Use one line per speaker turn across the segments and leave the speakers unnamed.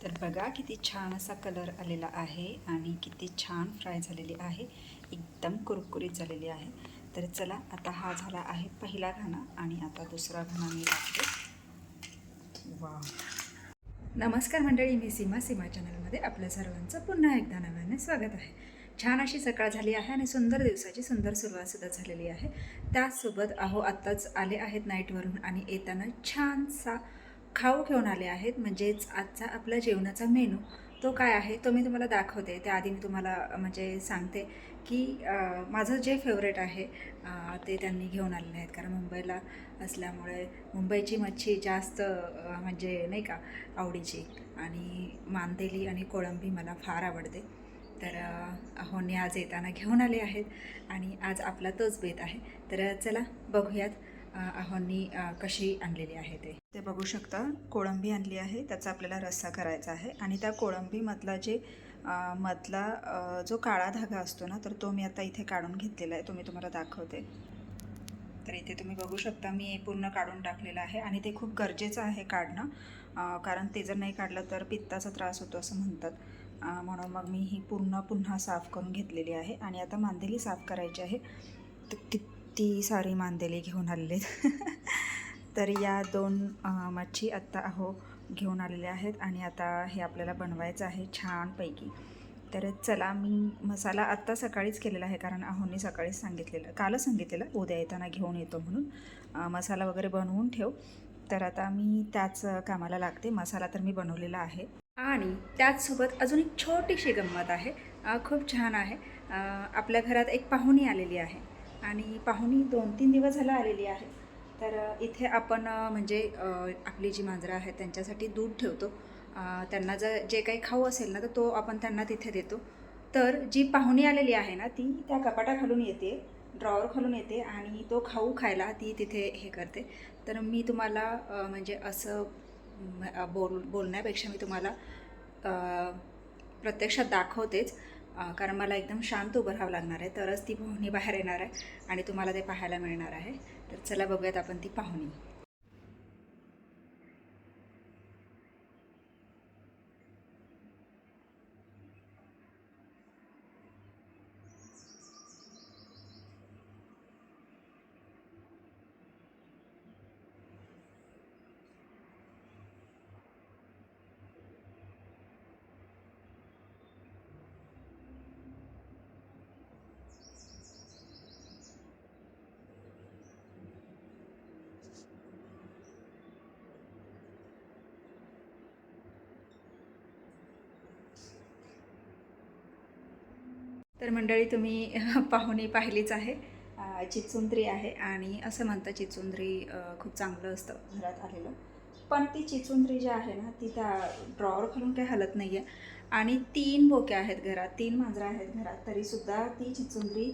तर बघा किती छान असा कलर आलेला आहे आणि किती छान फ्राय झालेली आहे, एकदम कुरकुरीत झालेली आहे। तर चला आता हा झाला आहे पहिला घाणा आणि आता दुसरा घाणा मी टाकते। वाव! नमस्कार मंडळी, मी सीमा चॅनलमध्ये आपल्या सर्वांचं पुन्हा एकदा नव्याने स्वागत आहे। छान अशी सकाळ झाली आहे आणि सुंदर दिवसाची सुंदर सुरुवातसुद्धा झालेली आहे। त्याचसोबत आत्ताच आले आहेत नाईटवरून आणि येताना छानसा खाऊ घेऊन आले आहेत। म्हणजेच आजचा आपला जेवणाचा मेनू तो काय आहे तो मी तुम्हाला दाखवते। त्याआधी मी तुम्हाला म्हणजे सांगते की माझं जे फेवरेट आहे ते त्यांनी घेऊन आलेले आहेत, कारण मुंबईला असल्यामुळे मुंबईची मच्छी जास्त म्हणजे नाही का आवडीची, आणि मांदेली आणि कोळंबी मला फार आवडते। तर अहोंनी आज येताना घेऊन आले आहेत आणि आज आपला तोच बेत आहे। तर चला बघूयात अहोंनी कशी आणलेली आहे ते बघू शकता। कोळंबी आणली आहे, त्याचा आपल्याला रस्सा करायचा आहे आणि त्या कोळंबीमधला जो काळा धागा असतो ना, तर तो मी आता इथे काढून घेतलेला आहे, तो मी तुम्हाला दाखवते। तर इथे तुम्ही बघू शकता मी पूर्ण काढून टाकलेला आहे आणि ते खूप गरजेचं आहे काढणं, कारण ते जर नाही काढलं तर पित्ताचा त्रास होतो असं म्हणतात। म्हणून मग मी ही पुन्हा साफ करून घेतलेली आहे आणि आता मांदेली साफ करायची आहे। तर किती सारी मांदेली घेऊन आलेले तर या दोन मच्छी आत्ता घेऊन आलेले आहेत आणि आता हे आपल्याला बनवायचं आहे छानपैकी। तर चला, मी मसाला आत्ता सकाळीच केलेला आहे, कारण अहोंनी सकाळीच कालच सांगितलेलं उद्या येताना घेऊन येतो म्हणून, मसाला वगैरे बनवून ठेव। तर आता मी त्याच कामाला लागते। मसाला तर मी बनवलेला आहे आणि त्याचसोबत अजून एक छोटीशी गंमत आहे, खूप छान आहे। आपल्या घरात एक पाहुणी आलेली आहे आणि पाहुणी 2-3 दिवस झाला आलेली आहे। तर इथे आपण म्हणजे आपली जी मांजरं आहेत त्यांच्यासाठी दूध ठेवतो। त्यांना जे काही खाऊ असेल ना, तर तो आपण त्यांना तिथे देतो। तर जी पाहुणी आलेली आहे ना, ती त्या कपाटाखालून येते, ड्रॉवर खालून येते आणि तो खाऊ खायला ती तिथे हे करते। तर मी तुम्हाला म्हणजे असं बोलण्यापेक्षा मी तुम्हाला प्रत्यक्षात दाखवतेच, कारण मला एकदम शांत उभं राहावं लागणार आहे, तरच ती पाहुणी बाहेर येणार आहे आणि तुम्हाला ते पाहायला मिळणार आहे। तर चला बघूयात आपण ती पाहुणी। तर मंडळी, तुम्ही पाहुणी पाहिलीच आहे, चिचुंद्री आहे आणि असं म्हणतं चिचुंद्री खूप चांगलं असतं घरात आलेलं। पण ती चिचुंद्री जी आहे ना, ती त्या ड्रॉवर खालून काही हलत नाही आहे आणि 3 बोक्या आहेत घरात, 3 मांजरं आहेत घरात, तरीसुद्धा ती चिचुंद्री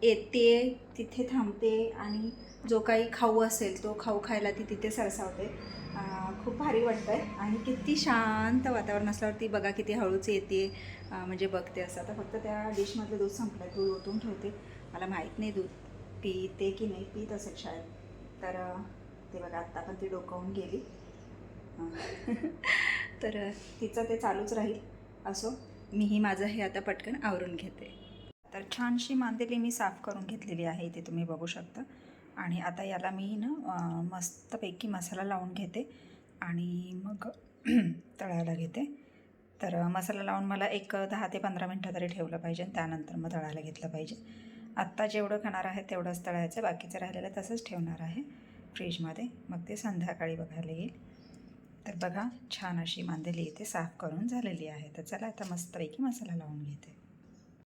येते, तिथे थांबते आणि जो काही खाऊ असेल तो खाऊ खायला ती तिथे सरसावते। खूप भारी वाटतं आहे आणि किती शांत वातावरण असल्यावरती बघा किती हळूच येते, म्हणजे बघते असं। आता फक्त त्या डिशमधलं दूध संपलं आहे, दूध ओतून ठेवते। मला माहीत नाही दूध पिते की नाही, पीत असेल शाळेत। तर ते बघा आत्ता पण ती डोकावून गेली तर तिचं ते चालूच राहील। असो, मीही माझं हे आता पटकन आवरून घेते। तर छानशी मांदेली मी साफ करून घेतलेली आहे, इथे तुम्ही बघू शकता। आणि आता याला मी ना मस्तपैकी मसाला लावून घेते आणि मग तळायला घेते। तर मसाला लावून मला एक 10 ते 15 मिनटं तरी ठेवलं पाहिजे आणि त्यानंतर मग तळायला घेतलं पाहिजे। आत्ता जेवढं खाणार आहे तेवढंच तळायचं, बाकीचं राहिलेलं तसंच ठेवणार आहे फ्रीजमध्ये, मग ते संध्याकाळी बघायला येईल। तर बघा, छान अशी मांदेली इथे साफ करून झालेली आहे। तर चला आता मस्तपैकी मसाला लावून घेते।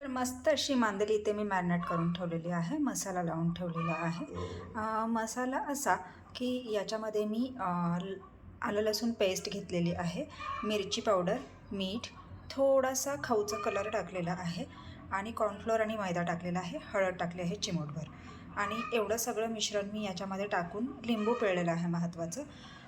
तर मस्त अशी मांदेली इथे मी मॅरिनेट करून ठेवलेली आहे, मसाला लावून ठेवलेला आहे। मसाला असा की याच्यामध्ये मी आलं लसूण पेस्ट घेतलेली आहे, मिरची पावडर, मीठ, थोडासा खाऊचा कलर टाकलेला आहे आणि कॉर्नफ्लोअर आणि मैदा टाकलेला आहे, हळद टाकली आहे चिमूटभर, आणि एवढं सगळं मिश्रण मी याच्यामध्ये टाकून लिंबू पिळलेलं आहे महत्त्वाचं,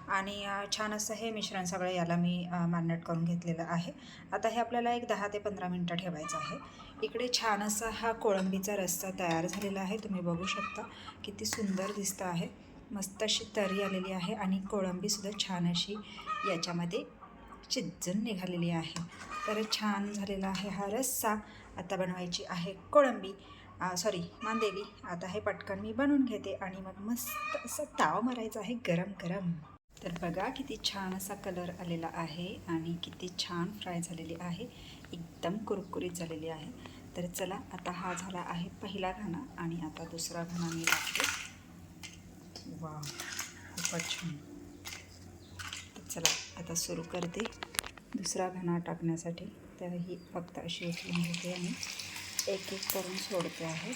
आणि छान असं हे मिश्रण सगळं याला मी मॅरिनेट करून घेतलेलं आहे। आता हे आपल्याला एक 10 ते 15 मिनटं ठेवायचं आहे। इकडे छान असा हा कोळंबीचा रस्सा तयार झालेला आहे, तुम्ही बघू शकता किती सुंदर दिसतं आहे, मस्त अशी तरी आलेली आहे आणि कोळंबीसुद्धा छान अशी याच्यामध्ये चिज्जून निघालेली आहे. तर छान झालेला आहे हा रस्सा. आता बनवायची आहे कोळंबी, सॉरी मांदेली. आता हे पटकन मी बनवून घेते आणि मग मस्त असं ताव मारायचा आहे गरम गरम. तर बघा किती छान असा कलर आलेला आहे आणि किती छान फ्राय झालेली आहे, एकदम कुरकुरीत झालेली आहे. तर चला आता हा झाला आहे पहिला घाणा आणि आता दुसरा घाणा मी टाकते. वा खूपच छान. तर चला आता सुरू करते दुसरा घाणा टाकण्यासाठी. तर ही फक्त अशी उचलून घेते आणि एक एक करून सोडते आहे.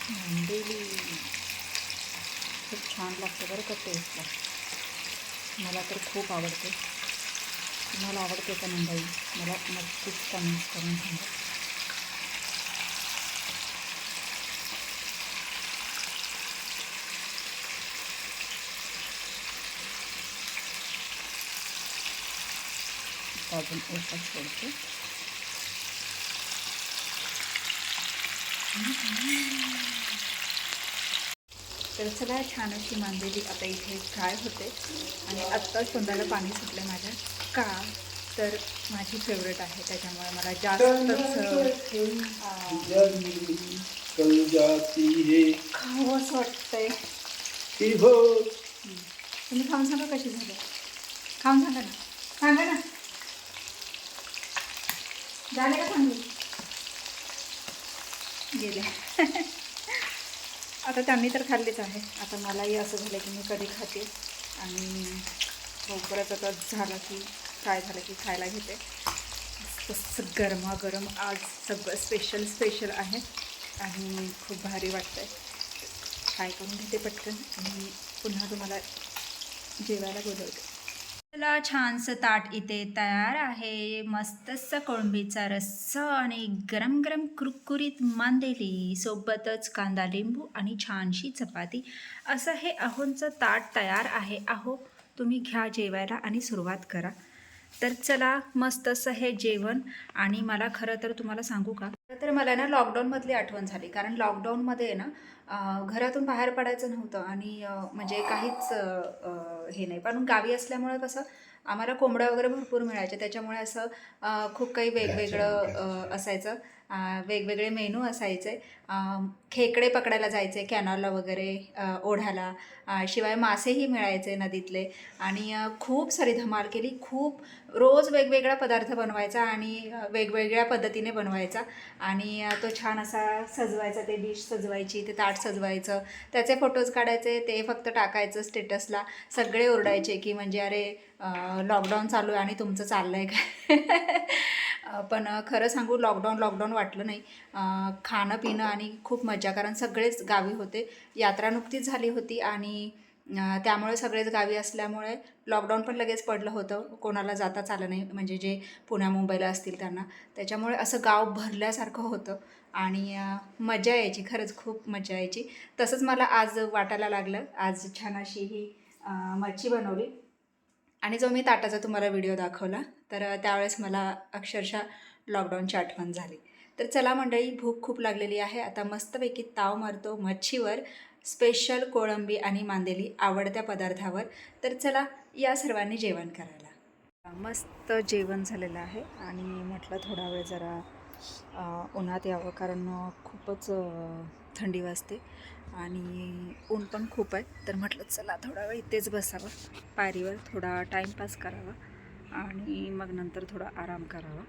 मांदेली खूप छान लागते बरं का टेस्टला. मला तर खूप आवडते. तुम्हाला आवडते का मंडळी? मला नक्कीच कमेंट्स करून सांगा. अजून एकच सोडते. तर चला छान अशी मांदेली आता इथे फ्राय होते आणि आत्ताच तोंडाला पाणी सुटलं माझ्या. का तर माझी फेवरेट आहे, त्याच्यामुळे मला जास्तच खावंच वाटतंय. तुम्ही खाऊन सांगा कशी झाली. खाऊन सांगा ना, सांगा ना. झाले का सांगू? गेले. आता त्यांनी तर खाल्लीच आहे. आता मलाही असं झालं की मी कधी खाते आणि लवकरच आता झालं की फ्राय झालं की खायला घेते. तसं गरमागरम आज सगळं स्पेशल आहे आणि खूप भारी वाटतं आहे. फ्राय करून घेते पटकन आणि पुन्हा तुम्हाला जेवायला बोलवते. चला छानसं ताट इथे तयार आहे. मस्तसं कोळंबीचा रस्सा आणि गरम गरम कुरकुरीत मांदेली सोबतच कांदा लिंबू आणि छानशी चपाती, असं हे अहोंचं ताट तयार आहे. अहो तुम्ही घ्या जेवायला आणि सुरुवात करा. तर चला मस्त असं हे जेवण. आणि मला खरं तर तुम्हाला सांगू का, तर मला ना लॉकडाऊनमधली आठवण झाली. कारण लॉकडाऊनमध्ये ना घरातून बाहेर पडायचं नव्हतं आणि म्हणजे काहीच हे नाही. पण गावी असल्यामुळे कसं आम्हाला कोंबड्या वगैरे भरपूर मिळायच्या, त्याच्यामुळे असं खूप काही वेगवेगळं असायचं. वेगवेगळे मेनू असायचे. खेकडे पकडायला जायचे कॅनॉलला वगैरे, ओढ्याला. शिवाय मासेही मिळायचे नदीतले आणि खूप सारी धमाल केली. खूप रोज वेगवेगळा पदार्थ बनवायचा आणि वेगवेगळ्या पद्धतीने बनवायचा आणि तो छान असा सजवायचा. ते डिश सजवायची, ते ताट सजवायचं, त्याचे फोटोज काढायचे, ते फक्त टाकायचं स्टेटसला. सगळे ओरडायचे की म्हणजे अरे लॉकडाऊन चालू आहे आणि तुमचं चाललं आहे काय. पण खरं सांगू लॉकडाऊन वाटलं नाही. खाणं पिणं आणि खूप मजा, कारण सगळेच गावी होते. यात्रा नुकतीच झाली होती आणि त्यामुळे सगळेच गावी असल्यामुळे लॉकडाऊन पण लगेच पडलं होतं. कोणाला जाताच आलं नाही, म्हणजे जे पुण्या मुंबईला असतील त्यांना. त्याच्यामुळे असं गाव भरल्यासारखं होतं आणि मजा यायची, खरंच खूप मजा यायची. तसंच मला आज वाटायला लागलं. आज छान अशी ही मच्छी बनवली आणि जो मी ताटाचा तुम्हाला व्हिडिओ दाखवला, तर त्यावेळेस मला अक्षरशः लॉकडाऊनची आठवण झाली. तर चला मंडळी, भूक खूप लागलेली आहे. आता मस्तपैकी ताव मारतो मच्छीवर, स्पेशल कोळंबी आणि मांदेली आवडत्या पदार्थावर. तर चला या सर्वांनी जेवण करायला. मस्त जेवण झालेलं आहे आणि म्हटलं थोडा वेळ जरा उन्हात यावं, कारण खूपच थंडी वाजते आणि ऊन पण खूप आहे. तर म्हटलं चला थोडा वेळ इथेच बसावं पायरीवर, थोडा टाईमपास करावा आणि मग नंतर थोडा आराम करावा.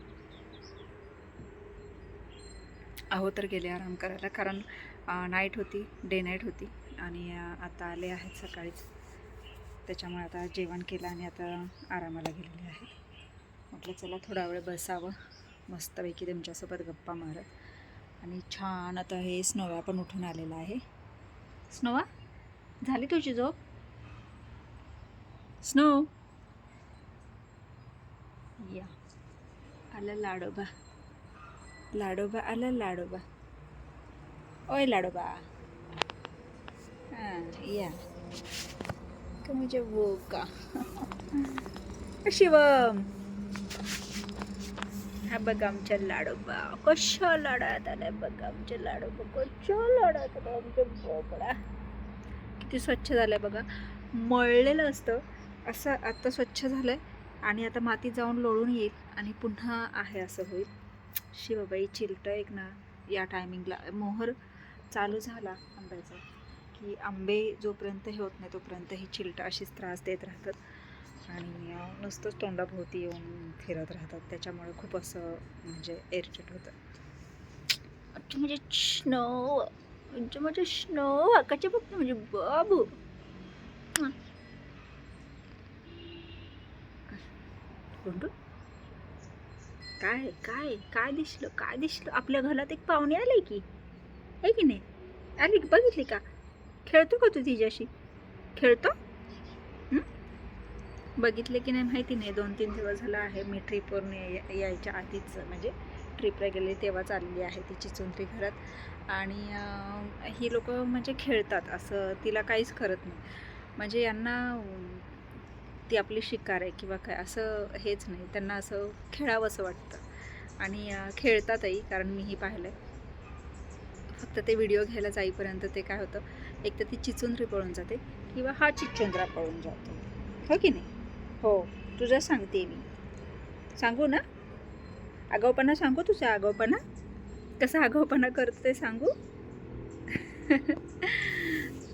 अहो तर गेले आराम करायला, कारण नाईट होती, डे नाईट होती आणि आता आले आहेत सकाळीच. त्याच्यामुळे आता जेवण केलं आणि आता आरामाला गेलेले आहे. म्हटलं चला थोडा वेळ बसावं मस्तपैकी तुमच्यासोबत गप्पा मारत. आणि छान आता हे स्नोवा पण उठून आलेला आहे. स्नोवा, झाली तुझी झोप? स्नो या आला लाडोबा, लाडोबा आला लाडोबा. ओय लाडोबा, हां या का मुझे वो का. शिवम हा बघा आमच्या लाडोबा कशा लाडात आलाय. बघा आमच्या लाडोबा कशा लाडात आलाय. आमच्या बोकडा किती स्वच्छ झालंय बघा. मळलेलं असतं असं आता स्वच्छ झालंय आणि आता माती जाऊन लोळून येईल आणि पुन्हा आहे असं होईल. शिवबाई चिलटं एक ना या टायमिंगला मोहर चालू झाला आंब्याचा की आंबे जोपर्यंत हे होत नाही तोपर्यंत ही चिलटं अशीच त्रास देत राहतात आणि नुसतंच तोंडाभोवती येऊन फिरत राहतात. त्याच्यामुळे खूप असं म्हणजे इरिटेट होतं. अच्छा म्हणजे स्नो अच्छा म्हणजे स्नो आकाचे बघ म्हणजे बाबू गुंडू काय काय काय दिसलं काय दिसलं. आपल्या घरात एक पाहुणे आले की आहे की नाही आली की बघितली का. खेळतो का तू तिच्याशी खेळतो. बघितले की नाही माहिती नाही. 2-3 दिवस झाला आहे. मी ट्रिपवरून यायच्या आधीच म्हणजे ट्रिपला गेले तेव्हाच आलेली आहे तिची चिचुंद्री घरात आणि ही लोक म्हणजे खेळतात असं तिला काहीच करत नाही. म्हणजे यांना ती आपली शिकार आहे किंवा काय असं हेच नाही. त्यांना असं खेळावं असं वाटतं आणि खेळतातही कारण मीही पाहिलं आहे. फक्त ते व्हिडिओ घ्यायला जाईपर्यंत ते काय होतं एक तर ती चिचुंद्री पळून जाते किंवा हा चिचुंद्रा पळून जातो. हो की नाही. हो तुझं सांगते मी. सांगू ना आगाऊपणा सांगू तुझा आगाऊपणा कसा आगाऊपणा करतो ते सांगू.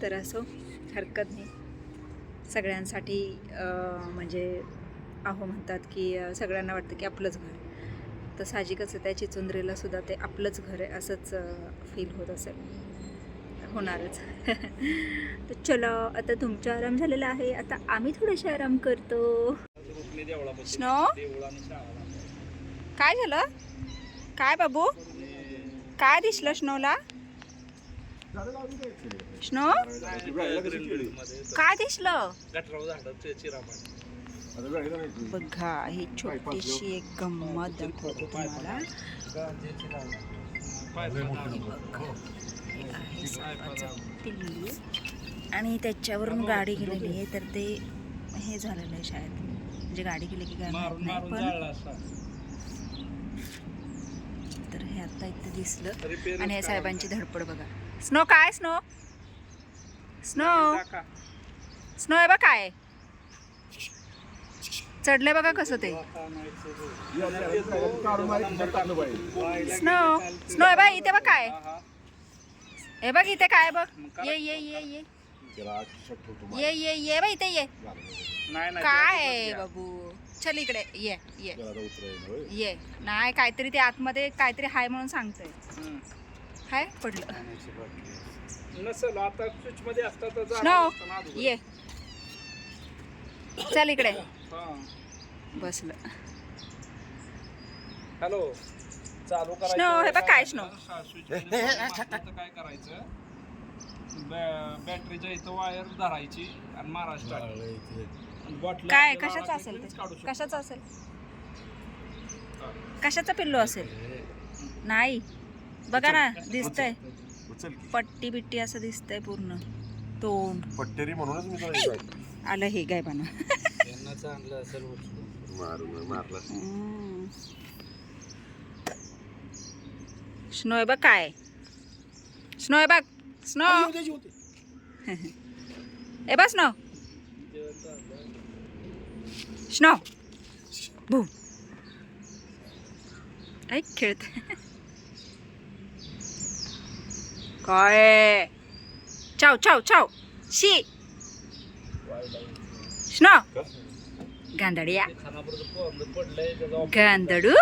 तर असो हरकत नाही. सगळ्यांसाठी म्हणजे अहो म्हणतात की सगळ्यांना वाटतं की आपलंच घर तर साहजिकच आहे. त्या चिचुंद्रीला सुद्धा ते आपलंच घर आहे असंच फील होत असेल होणारच. तर चलो आता तुमचा आराम झालेला आहे. आता आम्ही थोडेसे आराम करतो. स्नो काय झालं काय बाबू काय दिसलं स्नोला. स्नो काय दिसलं बघा. ही छोटीशी एक गंमत दाखवते तुम्हाला. आहे सापाचं पिल्लू आणि त्याच्यावरून गाडी गेलेली आहे तर ते हे झालेलं आहे शाळेत म्हणजे गाडी गेली की काय माहित नाही पण तर हे आता इथे दिसलं आणि हे साहेबांची धडपड बघा. स्नो काय स्नो स्नो स्नो आहे बघ काय चढलंय बघा कसं ते. स्नो स्नो आहे बघ इथे बघ काय हे बघ इथे काय बघ. ये ये ये ये ये ये ये बघ इथे ये काय आहे बाबू. चल इकडे ये ये ये नाही काहीतरी ते आतमध्ये काहीतरी हाय म्हणून सांगतोय. हाय पडलं स्नो ये चल इकडे बसलं.
हॅलो चालू करायचं.
स्नो हे बघ काय स्नो
काय करायचं बॅटरीच्या इथं वायर धरायची आणि महाराष्ट्र
काय कशाचं असेल ते कशाचं असेल कशाचा पिल्लू असेल. नाही बघा ना दिसतंय पट्टी बिट्टी असं दिसतंय पूर्ण तोंड
पट्टेरी म्हणूनच मी
आलं हे गायबाना
चांगलं असेल
मारला.
स्नो आहे बघ काय स्नो आहे बघ स्नो ए बस स्नो स्नो भू ऐक खेळत काय चाव चाव चाव शी स्नो गांधडिया गांधडू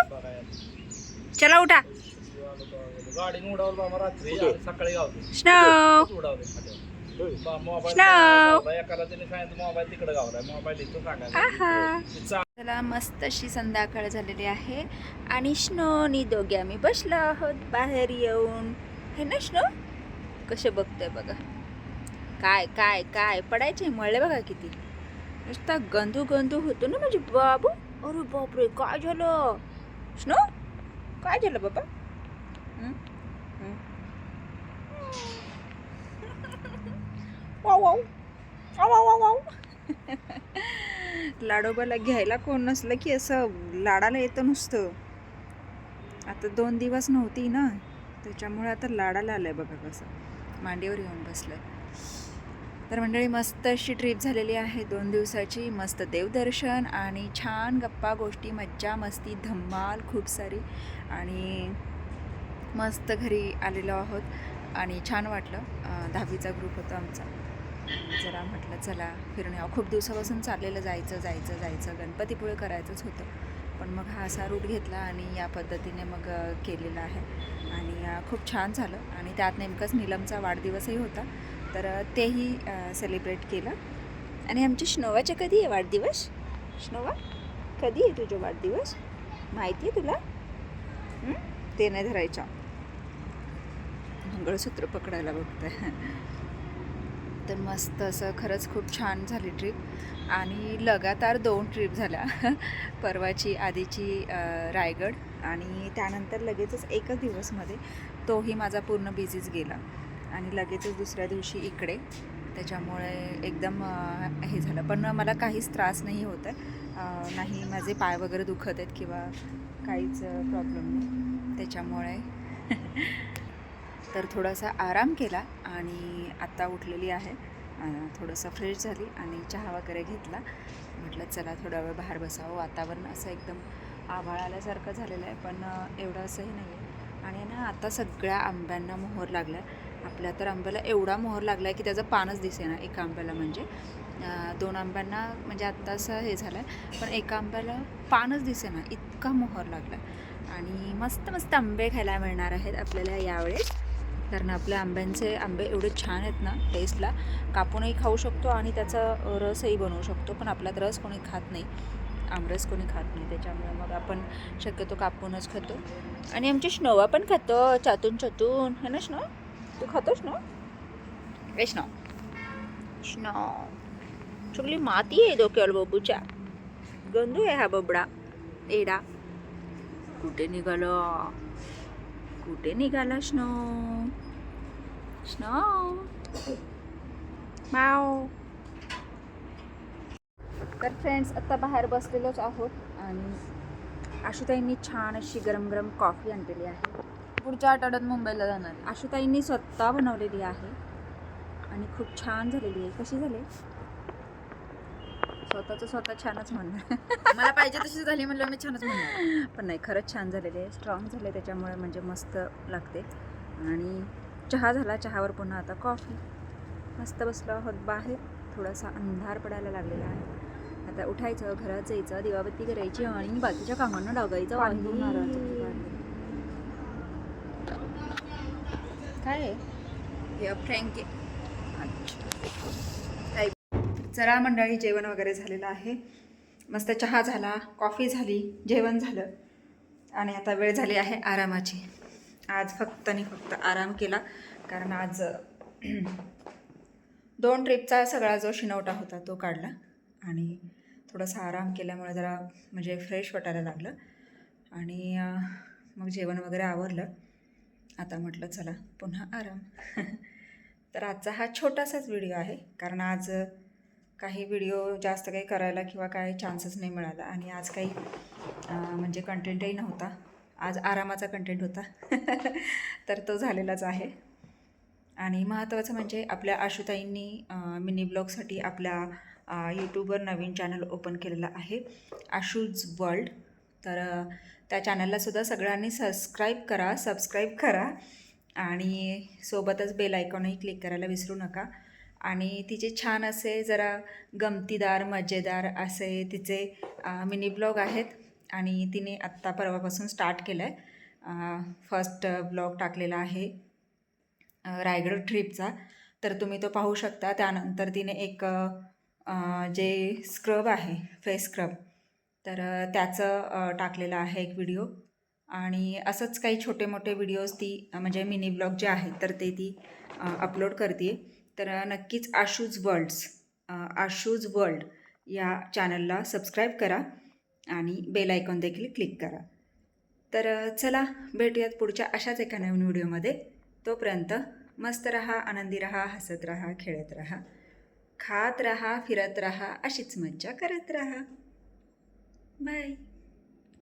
चला उठा
गाडी उडावलं बाबा रात्री सकाळी गावली
स्नो स्नो
एकाला त्याने सांगितलं मोबाईल तिकडे गावलाय मोबाईल इथं सांगायचं.
चला मस्त अशी संध्याकाळ झालेली आहे आणि स्नोनी दोघे आम्ही बसलो आहोत बाहेर येऊन. हे ना स्नो कसे बघतोय बघा. काय काय काय पडायचे मळले बघा किती नुसता गंधू गंधू होतो ना म्हणजे बाबू. अरे बापरे काय झालं स्नो काय झालं बाबा. Wow wow wow wow wow. लाडोबाला घ्यायला कोण नसलं की असं लाडाला येतं नुसतं. आता 2 दिवस नव्हती ना, त्याच्यामुळे आता लाडाला आलं आहे बघा कसं मांडीवर येऊन बसलं. तर मंडळी मस्त अशी ट्रिप झालेली आहे 2 दिवसाची. मस्त देवदर्शन आणि छान गप्पा गोष्टी, मज्जा मस्ती, धम्माल खूप सारी. आणि मस्त घरी आलेलो आहोत आणि छान वाटलं. 10वीचा ग्रुप होता आमचा. जरा म्हटलं चला फिरून यावं. खूप दिवसापासून चाललेलं जायचं गणपतीपुळे करायचंच होतं, पण मग हा असा रूट घेतला आणि या पद्धतीने मग केलेला आहे. आणि खूप छान झालं. आणि त्यात नेमकंच नीलमचा वाढदिवसही होता, तर तेही सेलिब्रेट केलं. आणि आमच्या स्नोवाचा कधी आहे वाढदिवस? स्नोवा कधी आहे तुझा वाढदिवस? माहिती आहे तुला? ते नाही धरायचं, मंगळसूत्र पकडायला बघतंय. तर मस्त असं खरंच खूप छान झाली ट्रिप. आणि लगातार 2 ट्रिप झाल्या. परवाची आधीची रायगड आणि त्यानंतर लगेचच एकच दिवसमध्ये तोही माझा पूर्ण बिझीच गेला. आणि लगेचच दुसऱ्या दिवशी इकडे, त्याच्यामुळे एकदम हे झालं. पण मला काहीच त्रास नाही होत आहे, नाही माझे पाय वगैरे दुखत आहेत किंवा काहीच प्रॉब्लेम नाही त्याच्यामुळे. तर थोडासा आराम केला आणि आत्ता उठलेली आहे. थोडंसं फ्रेश झाली आणि चहा वगैरे घेतला. म्हटलं चला थोडा वेळ बाहेर बसावं. वातावरण असं एकदम आभाळ आल्यासारखं झालेलं आहे, पण एवढं असंही नाही आहे. आणि ना आता सगळ्या आंब्यांना मोहर लागला आहे. आपल्या तर आंब्याला एवढा मोहर लागला आहे की त्याचं पानच दिसेना. एका आंब्याला म्हणजे 2 आंब्यांना म्हणजे आत्ता असं हे झालं आहे, पण एका आंब्याला पानच दिसेना, इतका मोहर लागला आहे. आणि मस्त मस्त आंबे खायला मिळणार आहेत आपल्याला यावेळेस, कारण आपल्या आंबे एवढे छान आहेत ना टेस्टला. कापूनही खाऊ शकतो आणि त्याचा रसही बनवू शकतो, पण आपल्यात रस कोणी खात नाही, आमरस कोणी खात नाही, त्याच्यामुळे मग आपण शक्यतो कापूनच खातो. आणि आमची स्नोवा पण खातो चातून है ना स्नो? तू खातोस ना? ए स्नो, स्नो सगळी माती आहे डोक्यावर बबूच्या. गंदू आहे हा बबडा एडा. कुठे निघाला स्नो? स्नो माव. तर फ्रेंड्स आता बाहेर बसलेलोच आहोत आणि आशुताईंनी छान अशी गरम गरम कॉफी आणलेली आहे. पुढच्या आठवड्यात मुंबईला जाणार. आशुताईंनी स्वतः बनवलेली आहे आणि खूप छान झालेली आहे. कशी झाली? स्वतः छानच म्हणणार.
मला पाहिजे तशी झाली म्हणलं मी छानच म्हणणार.
पण नाही, खरंच छान झालेली आहे, स्ट्रॉंग झाले, त्याच्यामुळे म्हणजे मस्त लागते. आणि चहा झाला, चहावर पुन्हा आता कॉफी. मस्त बसलो आहोत बाहेर. थोडासा अंधार पडायला लागलेला आहे. आता उठायचं, घरात जायचं, दिवाबत्ती करायची आणि बाकीच्या कामांना लागायचं. काय आहे
हे फ्रँकी.
चला मंडळी, जेवण वगैरे झालेलं आहे. मस्त चहा झाला, कॉफी झाली, जेवण झालं आणि आता वेळ झाली आहे आरामाची. आज फक्त आणि फक्त आराम केला, कारण आज 2 ट्रिपचा सगळा जो शिनवटा होता तो काढला आणि थोडासा आराम केल्यामुळे जरा म्हणजे फ्रेश वाटायला लागलं. आणि मग जेवण वगैरे आवरलं. आता म्हटलं चला पुन्हा आराम. तर आजचा हा छोटासाच व्हिडिओ आहे, कारण आज काही व्हिडिओ जास्त काही करायला किंवा काही चान्सेस नाही मिळाला. आणि आज काही म्हणजे कंटेंटही नव्हता, आज आरामाचा कंटेंट होता. तर तो झालेलाच आहे. आणि महत्त्वाचं म्हणजे आपल्या आशुताईंनी मिनी ब्लॉगसाठी आपल्या यूट्यूबवर नवीन चॅनल ओपन केलेलं आहे, आशूज वर्ल्ड. तर त्या चॅनललासुद्धा सगळ्यांनी सबस्क्राईब करा आणि सोबतच बेल आयकॉनही क्लिक करायला विसरू नका. आणि तिचे छान असे जरा गमतीदार मजेदार असे तिचे मिनी ब्लॉग आहेत. आणि तिने आत्ता परवापासून स्टार्ट केलं आहे. फर्स्ट ब्लॉग टाकलेला आहे रायगड ट्रिपचा, तर तुम्ही तो पाहू शकता. त्यानंतर तिने एक जे स्क्रब आहे, फेस स्क्रब, तर त्याचं टाकलेलं आहे एक व्हिडिओ. आणि असंच काही छोटे मोठे व्हिडिओज ती म्हणजे मिनी ब्लॉग जे आहेत तर ते ती अपलोड करते. तर नक्कीच आशूज वर्ल्ड या चॅनलला सबस्क्राईब करा आणि बेल आयकॉन देखील क्लिक करा. तर चला भेटूयात पुढच्या अशाच एका नवीन व्हिडिओमध्ये. तोपर्यंत मस्त रहा, आनंदी रहा, हसत रहा, खेळत रहा, खात रहा, फिरत रहा, अशीच मज्जा करत रहा. बाय.